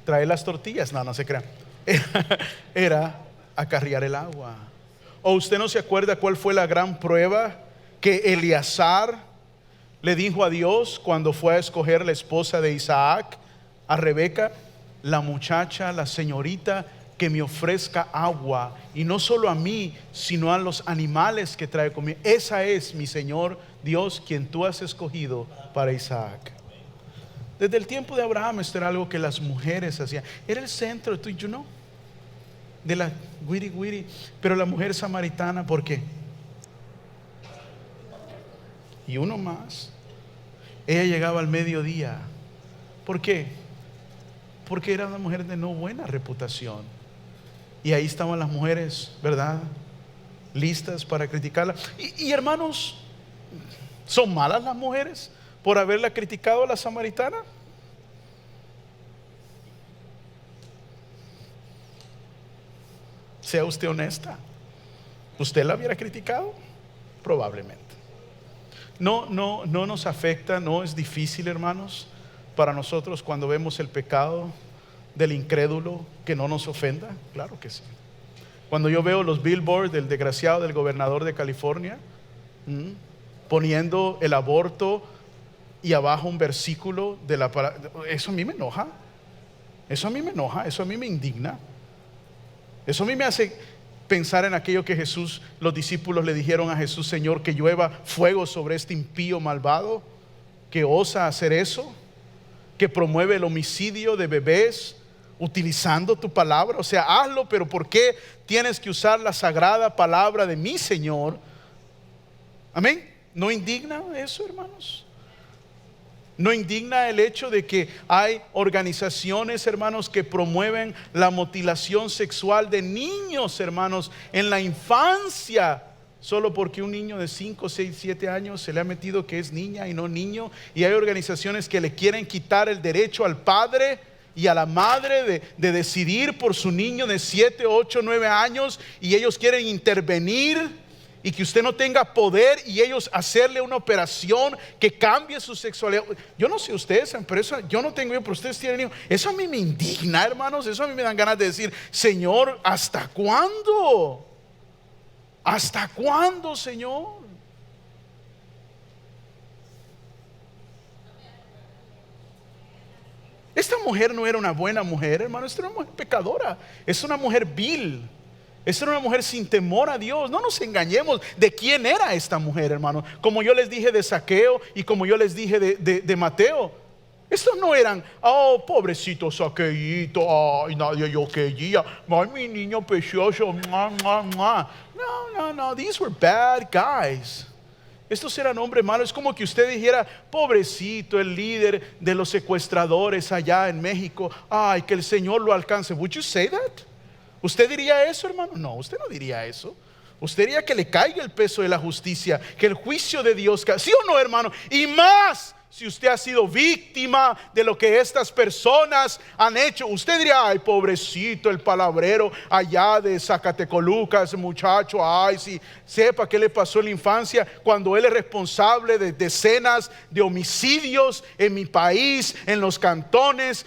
traer las tortillas. No se crean. Era acarrear el agua. ¿O usted no se acuerda cuál fue la gran prueba que Eleazar le dijo a Dios cuando fue a escoger la esposa de Isaac, a Rebeca? La muchacha, la señorita que me ofrezca agua, y no solo a mí, sino a los animales que trae conmigo. Esa es mi Señor Dios, quien tú has escogido para Isaac. Desde el tiempo de Abraham esto era algo que las mujeres hacían. Era el centro, de la guiri. Pero la mujer samaritana, ¿por qué? Y uno más. Ella llegaba al mediodía. ¿Por qué? Porque era una mujer de no buena reputación. Y ahí estaban las mujeres, ¿verdad? Listas para criticarla. Y hermanos, ¿son malas las mujeres por haberla criticado a la samaritana? Sea usted honesta. ¿Usted la hubiera criticado? Probablemente. No nos afecta, no es difícil, hermanos, para nosotros cuando vemos el pecado del incrédulo que no nos ofenda. Claro que sí. Cuando yo veo los billboards del desgraciado del gobernador de California poniendo el aborto y abajo un versículo de la palabra, eso a mí me enoja. Eso a mí me enoja, eso a mí me indigna. Eso a mí me hace pensar en aquello que Jesús, los discípulos le dijeron a Jesús: Señor, que llueva fuego sobre este impío malvado que osa hacer eso, que promueve el homicidio de bebés utilizando tu palabra. O sea, hazlo, pero ¿por qué tienes que usar la sagrada palabra de mi Señor? Amén. ¿No indigna eso, hermanos? ¿No indigna el hecho de que hay organizaciones, hermanos, que promueven la mutilación sexual de niños, hermanos, en la infancia? Solo porque un niño de 5, 6, 7 años se le ha metido que es niña y no niño. Y hay organizaciones que le quieren quitar el derecho al padre y a la madre de decidir por su niño de 7, 8, 9 años. Y ellos quieren intervenir y que usted no tenga poder, y ellos hacerle una operación que cambie su sexualidad. Yo no sé ustedes, pero eso, yo no tengo hijos, pero ustedes tienen hijos. Eso a mí me indigna, hermanos. Eso a mí me dan ganas de decir: Señor, ¿hasta cuándo? ¿Hasta cuándo, Señor? Esta mujer no era una buena mujer, hermano. Esta era una mujer pecadora. Es una mujer vil. Esta era una mujer sin temor a Dios. No nos engañemos de quién era esta mujer, hermano. Como yo les dije de Zaqueo y como yo les dije de Mateo. Estos no eran: oh, pobrecito Zaqueíto, ay, nadie yo quería, ay, mi niño precioso, mua, mua, mua. No, these were bad guys. Estos eran hombres malos. Es como que usted dijera: pobrecito el líder de los secuestradores allá en México, ay, que el Señor lo alcance. Would you say that? ¿Usted diría eso, hermano? No, usted no diría eso. Usted diría que le caiga el peso de la justicia, que el juicio de Dios caiga. ¿Sí o no, hermano? Y más si usted ha sido víctima de lo que estas personas han hecho. Usted diría: ay, pobrecito el palabrero allá de Zacatecoluca, ese muchacho, ay, si sepa qué le pasó en la infancia, cuando él es responsable de decenas de homicidios en mi país, en los cantones,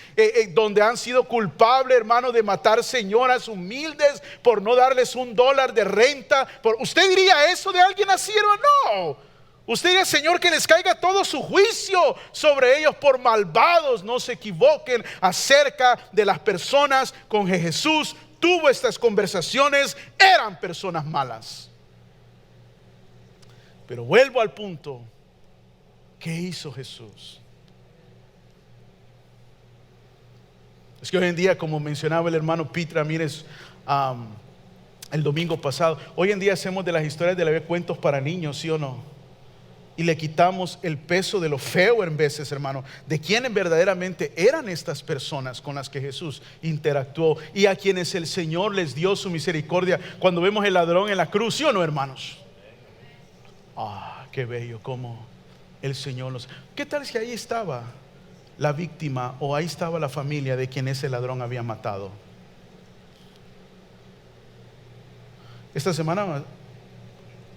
donde han sido culpables, hermano, de matar señoras humildes por no darles $1 de renta. ¿Usted diría eso de alguien así, hermano? No. Usted diría: Señor, que les caiga todo su juicio sobre ellos por malvados. No se equivoquen acerca de las personas con que Jesús tuvo estas conversaciones. Eran personas malas. Pero vuelvo al punto. ¿Qué hizo Jesús? Es que hoy en día, como mencionaba el hermano Pete Ramírez el domingo pasado, hoy en día hacemos de las historias de la Biblia cuentos para niños, ¿sí o no? Y le quitamos el peso de lo feo en veces, hermano, de quienes verdaderamente eran estas personas con las que Jesús interactuó y a quienes el Señor les dio su misericordia. Cuando vemos el ladrón en la cruz, ¿sí o no, hermanos? Ah, qué bello como el Señor los... ¿Qué tal si ahí estaba la víctima o ahí estaba la familia de quien ese ladrón había matado? Esta semana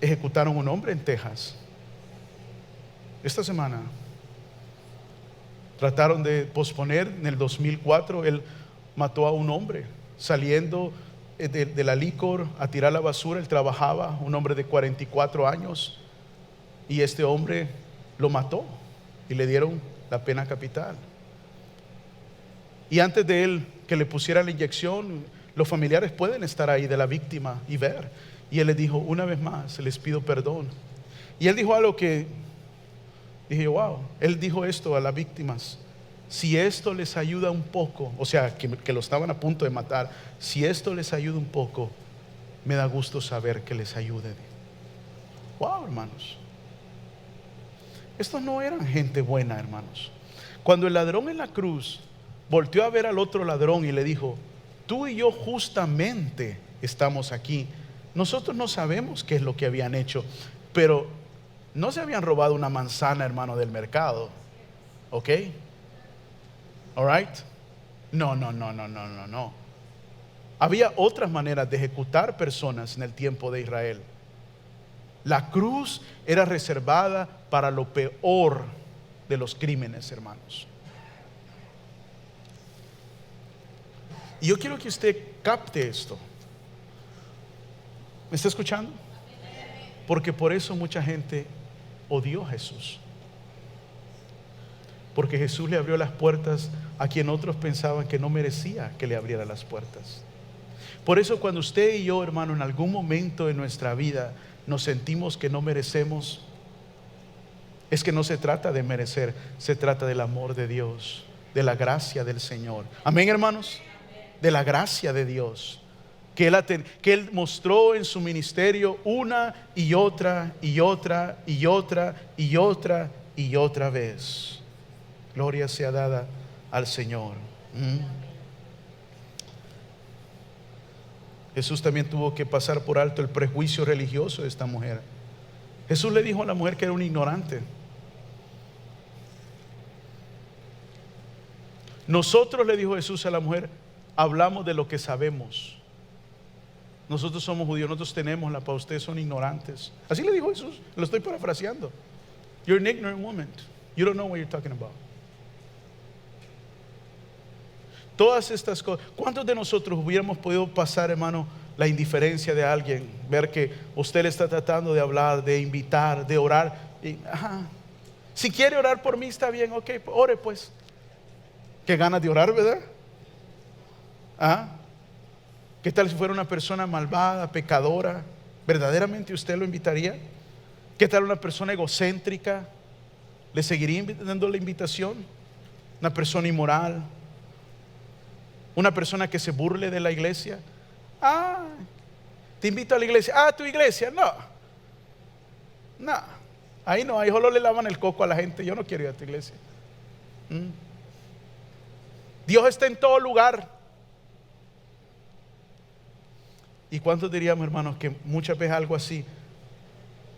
ejecutaron un hombre en Texas. Esta semana trataron de posponer. En el 2004 él mató a un hombre saliendo de la licor a tirar la basura. Él trabajaba, un hombre de 44 años, y este hombre lo mató y le dieron la pena capital. Y antes de él que le pusieran la inyección, los familiares pueden estar ahí de la víctima y ver, y él les dijo: una vez más les pido perdón. Y él dijo algo que dije: wow. Él dijo esto a las víctimas: si esto les ayuda un poco, o sea, que lo estaban a punto de matar, si esto les ayuda un poco, me da gusto saber que les ayude. Wow, hermanos. Estos no eran gente buena, hermanos. Cuando el ladrón en la cruz volteó a ver al otro ladrón y le dijo: tú y yo justamente estamos aquí. Nosotros no sabemos qué es lo que habían hecho, pero no se habían robado una manzana, hermano, del mercado. ¿Ok? All right? No. Había otras maneras de ejecutar personas en el tiempo de Israel. La cruz era reservada para lo peor de los crímenes, hermanos. Y yo quiero que usted capte esto. ¿Me está escuchando? Porque por eso mucha gente odió a Jesús. Porque Jesús le abrió las puertas a quien otros pensaban que no merecía que le abriera las puertas. Por eso cuando usted y yo, hermano, en algún momento de nuestra vida nos sentimos que no merecemos, es que no se trata de merecer, se trata del amor de Dios, de la gracia del Señor. Amén, hermanos. De la gracia de Dios que Él mostró en su ministerio una y otra y otra y otra y otra y otra vez. Gloria sea dada al Señor. Jesús también tuvo que pasar por alto el prejuicio religioso de esta mujer. Jesús le dijo a la mujer que era un ignorante. Nosotros, le dijo Jesús a la mujer, hablamos de lo que sabemos. Nosotros somos judíos, nosotros tenemos la para ustedes son ignorantes. Así le dijo Jesús, lo estoy parafraseando. You're an ignorant woman. You don't know what you're talking about. Todas estas cosas. ¿Cuántos de nosotros hubiéramos podido pasar, hermano, la indiferencia de alguien? Ver que usted le está tratando de hablar, de invitar, de orar. Y, si quiere orar por mí, está bien, ok, ore pues. Qué ganas de orar, ¿verdad? ¿Qué tal si fuera una persona malvada, pecadora? ¿Verdaderamente usted lo invitaría? ¿Qué tal una persona egocéntrica? ¿Le seguiría dando la invitación? Una persona inmoral, una persona que se burle de la iglesia. Te invito a la iglesia. Tu iglesia, no, ahí no, ahí solo le lavan el coco a la gente. Yo no quiero ir a tu iglesia. Dios está en todo lugar. ¿Y cuántos diríamos, hermanos, que muchas veces algo así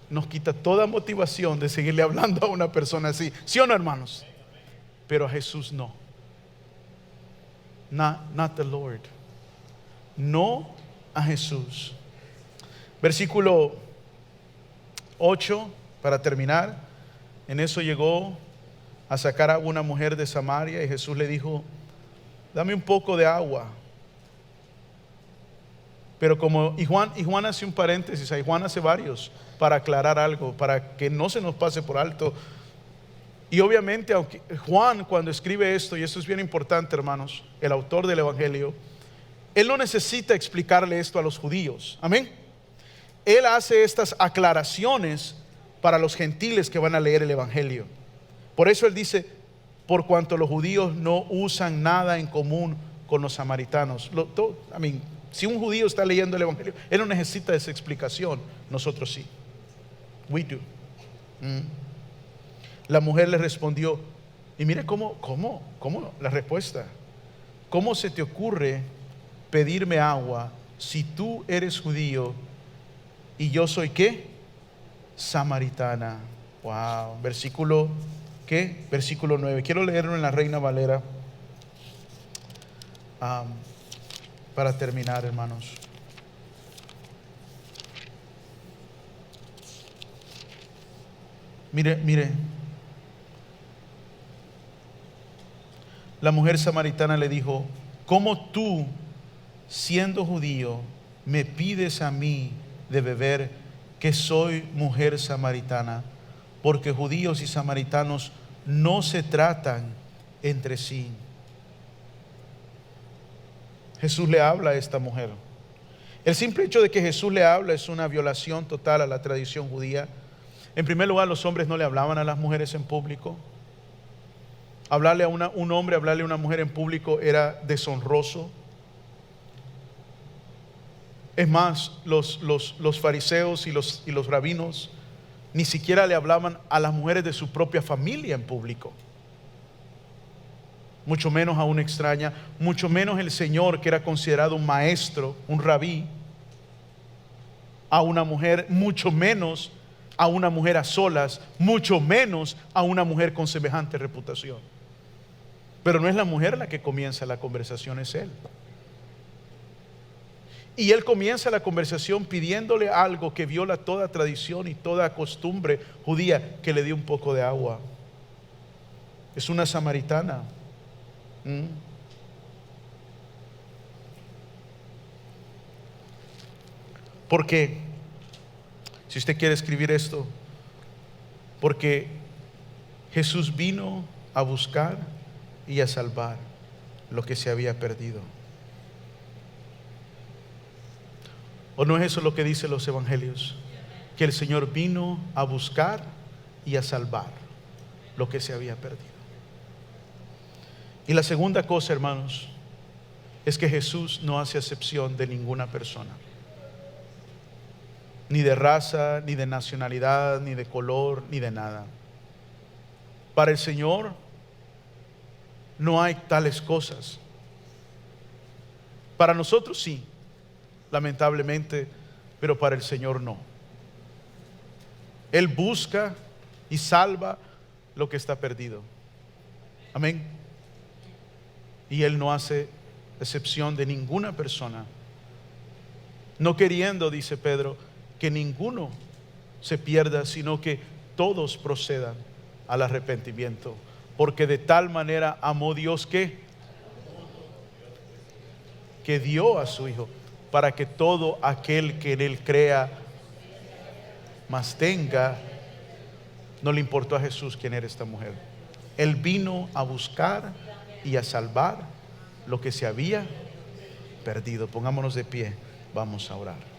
nos quita toda motivación de seguirle hablando a una persona así? ¿Sí o no, hermanos? Pero a Jesús no. Not the Lord. No a Jesús. Versículo 8, para terminar. En eso llegó a sacar agua una mujer de Samaria y Jesús le dijo, dame un poco de agua. Pero y Juan hace un paréntesis, y Juan hace varios para aclarar algo, para que no se nos pase por alto. Y obviamente, aunque Juan, cuando escribe esto, y esto es bien importante, hermanos, el autor del Evangelio, él no necesita explicarle esto a los judíos. Amén. Él hace estas aclaraciones para los gentiles que van a leer el Evangelio. Por eso él dice, por cuanto los judíos no usan nada en común con los samaritanos. Si un judío está leyendo el Evangelio, él no necesita esa explicación. Nosotros sí. We do. La mujer le respondió, y mire cómo la respuesta. ¿Cómo se te ocurre pedirme agua si tú eres judío y yo soy ¿qué? Samaritana. Wow. Versículo ¿qué? Versículo 9. Quiero leerlo en la Reina Valera. Para terminar, hermanos. Mire. La mujer samaritana le dijo, ¿cómo tú, siendo judío, me pides a mí de beber, que soy mujer samaritana? Porque judíos y samaritanos no se tratan entre sí. Jesús le habla a esta mujer. El simple hecho de que Jesús le habla es una violación total a la tradición judía. En primer lugar, los hombres no le hablaban a las mujeres en público. Hablarle a un hombre, hablarle a una mujer en público era deshonroso. Es más, los fariseos y los rabinos ni siquiera le hablaban a las mujeres de su propia familia en público. Mucho menos a una extraña, mucho menos el Señor, que era considerado un maestro, un rabí, a una mujer, mucho menos a una mujer a solas, mucho menos a una mujer con semejante reputación. Pero no es la mujer la que comienza la conversación, es él. Y él comienza la conversación pidiéndole algo que viola toda tradición y toda costumbre judía, que le dé un poco de agua. Es una samaritana. Porque, si usted quiere escribir esto, porque Jesús vino a buscar y a salvar lo que se había perdido. ¿O no es eso lo que dicen los evangelios? Que el Señor vino a buscar y a salvar lo que se había perdido. Y la segunda cosa, hermanos, es que Jesús no hace acepción de ninguna persona. Ni de raza, ni de nacionalidad, ni de color, ni de nada. Para el Señor no hay tales cosas. Para nosotros sí, lamentablemente, pero para el Señor no. Él busca y salva lo que está perdido. Amén. Y Él no hace excepción de ninguna persona. No queriendo, dice Pedro, que ninguno se pierda, sino que todos procedan al arrepentimiento. Porque de tal manera amó Dios que dio a su Hijo, para que todo aquel que en Él crea, mas tenga. No le importó a Jesús quién era esta mujer. Él vino a buscar y a salvar lo que se había perdido. Pongámonos de pie, vamos a orar.